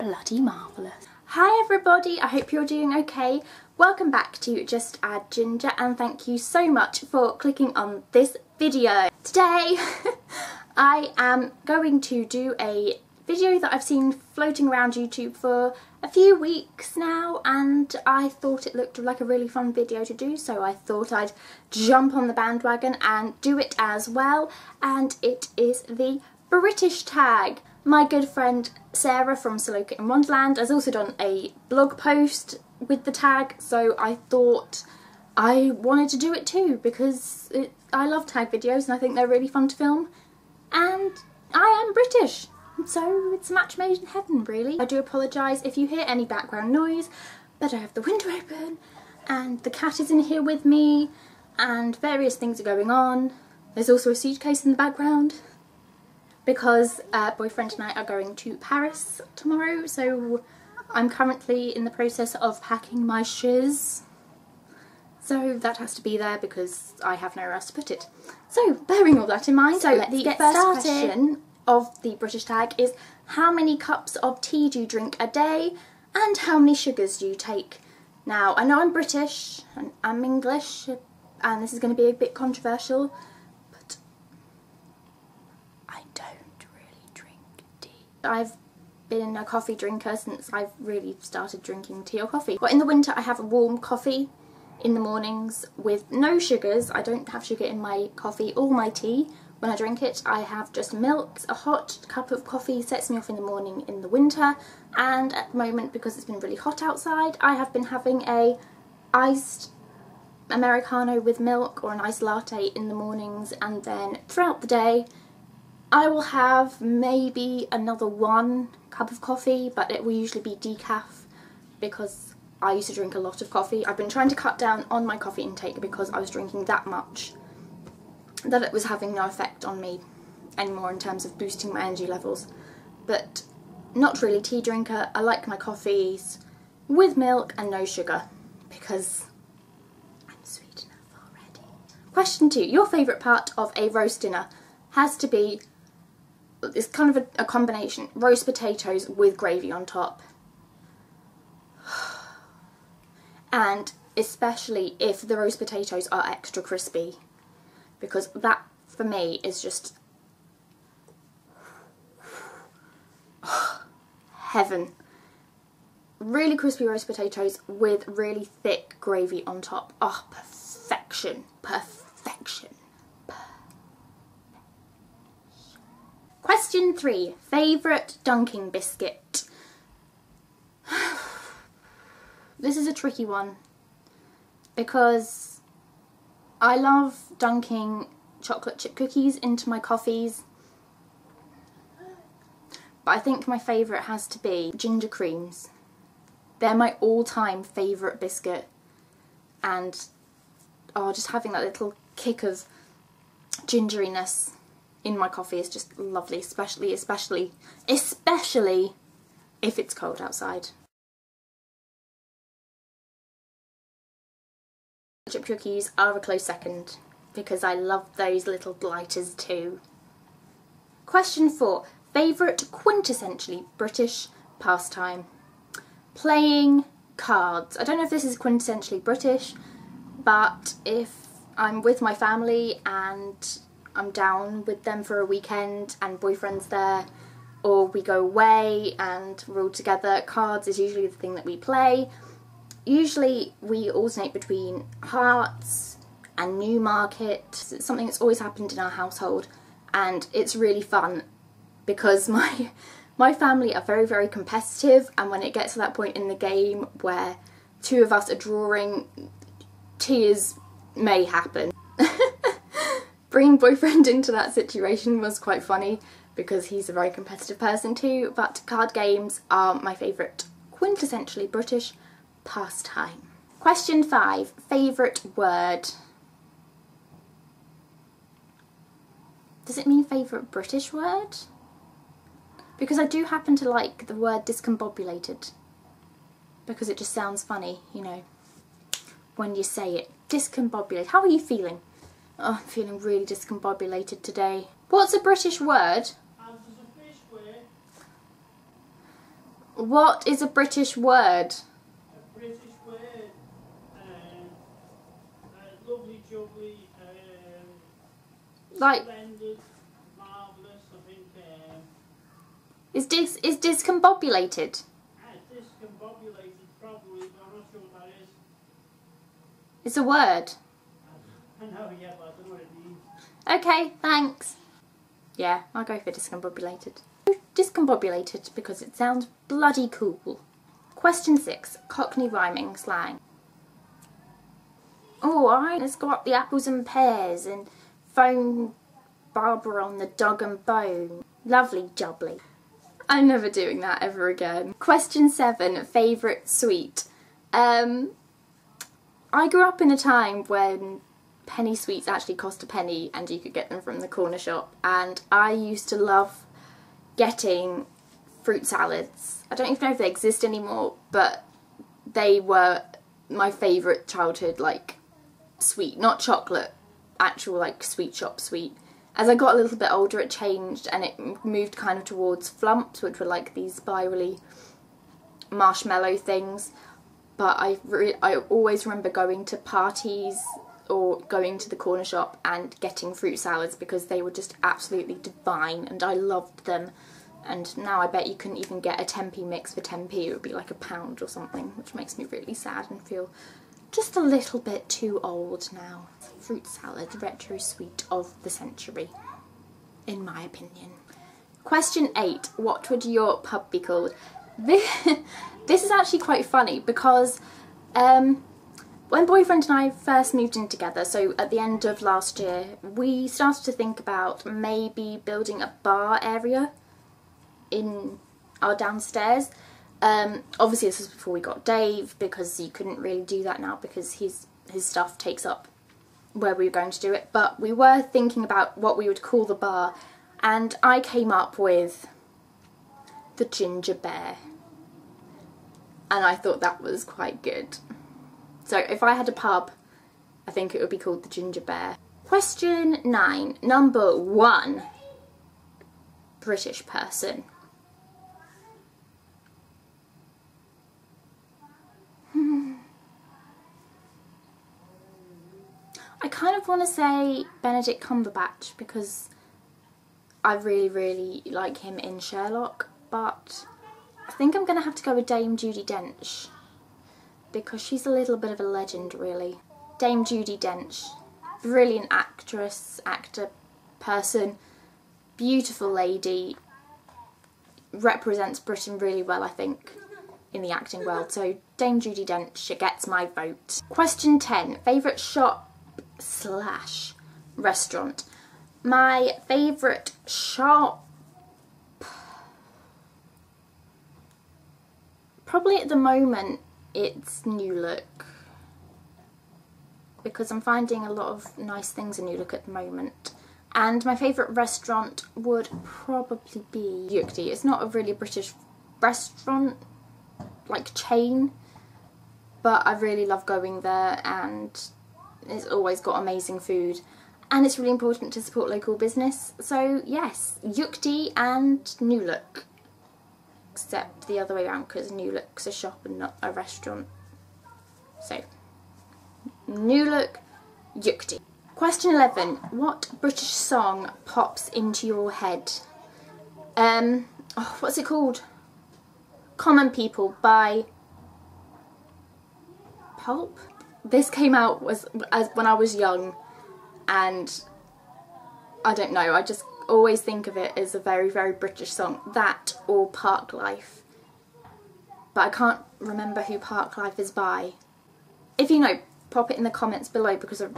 bloody marvellous. Hi everybody, I hope you're doing okay. Welcome back to Just Add Ginger and thank you so much for clicking on this video. Today I am going to do a video that I've seen floating around YouTube for a few weeks now, and I thought it looked like a really fun video to do, so I thought I'd jump on the bandwagon and do it as well, and it is the British tag. My good friend Sarah from Slang in Wonderland has also done a blog post with the tag, so I thought I wanted to do it too because I love tag videos and I think they're really fun to film, and I am British. So it's a match made in heaven, really. I do apologise if you hear any background noise, but I have the window open and the cat is in here with me and various things are going on. There's also a suitcase in the background because boyfriend and I are going to Paris tomorrow, so I'm currently in the process of packing my shiz. So that has to be there because I have nowhere else to put it. So bearing all that in mind, so let's get started. Question of the British tag is: how many cups of tea do you drink a day and how many sugars do you take? Now, I know I'm British and I'm English and this is going to be a bit controversial, but I don't really drink tea. I've been a coffee drinker since I've really started drinking tea or coffee. But in the winter I have a warm coffee in the mornings with no sugars. I don't have sugar in my coffee or my tea. When I drink it, I have just milk. A hot cup of coffee sets me off in the morning in the winter, and at the moment, because it's been really hot outside, I have been having a iced Americano with milk or an iced latte in the mornings, and then throughout the day I will have maybe another 1 cup of coffee, but it will usually be decaf because I used to drink a lot of coffee. I've been trying to cut down on my coffee intake because I was drinking that much that it was having no effect on me anymore in terms of boosting my energy levels. But not really tea drinker. I like my coffees with milk and no sugar because I'm sweet enough already. Question 2. Your favourite part of a roast dinner has to be, it's kind of a combination, roast potatoes with gravy on top. And especially if the roast potatoes are extra crispy, because that for me is just heaven. Really crispy roast potatoes with really thick gravy on top. Oh, perfection. Perfection. Question 3. Favourite dunking biscuit? This is a tricky one because I love dunking chocolate chip cookies into my coffees, but I think my favourite has to be ginger creams. They're my all-time favourite biscuit, and just having that little kick of gingeriness in my coffee is just lovely, especially if it's cold outside. Chip cookies are a close second because I love those little blighters too. Question 4. Favourite quintessentially British pastime? Playing cards. I don't know if this is quintessentially British, but if I'm with my family and I'm down with them for a weekend and boyfriend's there, or we go away and we're all together, cards is usually the thing that we play. Usually we alternate between hearts and Newmarket. It's something that's always happened in our household, and it's really fun because my family are very, very competitive, and when it gets to that point in the game where 2 of us are drawing, tears may happen. Bringing boyfriend into that situation was quite funny because he's a very competitive person too, but card games are my favourite quintessentially British pastime. Question 5. Favourite word? Does it mean favourite British word? Because I do happen to like the word discombobulated because it just sounds funny, you know, when you say it. Discombobulated. How are you feeling? Oh, I'm feeling really discombobulated today. What's a British word? What is a British word? A British word. Lovely, jubbly, Like, splendid, marvellous, I think. is discombobulated? Discombobulated, probably, but I'm not sure what that is. It's a word. I know, yeah, but I don't know what it means. Okay, thanks. Yeah, I'll go for discombobulated. Discombobulated because it sounds bloody cool. Question 6. Cockney rhyming slang. Oh, alright, let's go up the apples and pears and phone Barbara on the dog and bone. Lovely jubbly. I'm never doing that ever again. Question 7. Favourite sweet. I grew up in a time when penny sweets actually cost a penny and you could get them from the corner shop, and I used to love getting fruit salads. I don't even know if they exist anymore, but they were my favourite childhood, like, sweet. Not chocolate, actual, like, sweet shop sweet. As I got a little bit older it changed and it moved kind of towards flumps, which were like these spirally marshmallow things. But I always remember going to parties or going to the corner shop and getting fruit salads because they were just absolutely divine and I loved them. And now I bet you couldn't even get a 10p mix for 10p, it would be like £1 or something, which makes me really sad and feel just a little bit too old now. Fruit salad, retro sweet of the century, in my opinion. Question 8. What would your pub be called? This is actually quite funny because when boyfriend and I first moved in together, so at the end of last year, we started to think about maybe building a bar area in our downstairs. Obviously this was before we got Dave, because you couldn't really do that now because his stuff takes up where we were going to do it, but we were thinking about what we would call the bar, and I came up with the Ginger Bear, and I thought that was quite good. So if I had a pub, I think it would be called the Ginger Bear. Question 9. Number 1 British person. I kind of want to say Benedict Cumberbatch because I really like him in Sherlock, but I think I'm going to have to go with Dame Judi Dench because she's a little bit of a legend, really. Dame Judi Dench, brilliant actress, actor, person, beautiful lady, represents Britain really well, I think, in the acting world. So Dame Judi Dench gets my vote. Question 10. Favourite shop / restaurant. My favourite shop, probably at the moment it's New Look, because I'm finding a lot of nice things in New Look at the moment. And my favourite restaurant would probably be KITTEN. It's not a really British restaurant, like chain, but I really love going there and it's always got amazing food. And it's really important to support local business. So yes, KITTEN and New Look. Except the other way around, because New Look's a shop and not a restaurant. So, New Look, KITTEN. Question 11. What British song pops into your head? What's it called? Common People by Pulp? This came out when I was young, and I don't know, I just always think of it as a very British song. That or Park Life. But I can't remember who Park Life is by. If you know, pop it in the comments below because I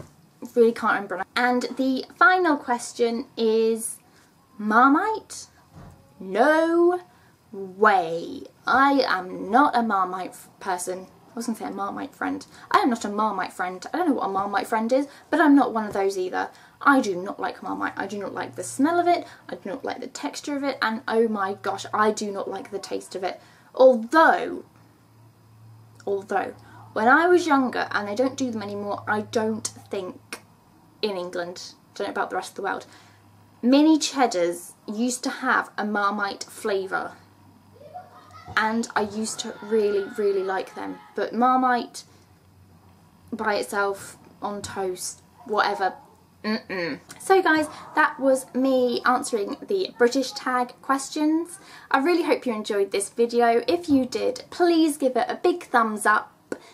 really can't remember. And the final question is Marmite? No way. I am not a Marmite person. I was going to say a Marmite friend. I am not a Marmite friend. I don't know what a Marmite friend is, but I'm not one of those either. I do not like Marmite. I do not like the smell of it. I do not like the texture of it. And oh my gosh, I do not like the taste of it. Although, when I was younger, and they don't do them anymore, I don't think in England, don't know about the rest of the world, mini cheddars used to have a Marmite flavour. and I used to really like them, but Marmite by itself on toast, whatever, So guys, that was me answering the British tag questions. I really hope you enjoyed this video. If you did, please give it a big thumbs up,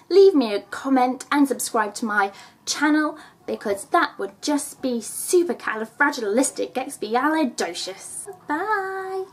leave me a comment and subscribe to my channel, because that would just be supercalifragilisticexpialidocious. Bye!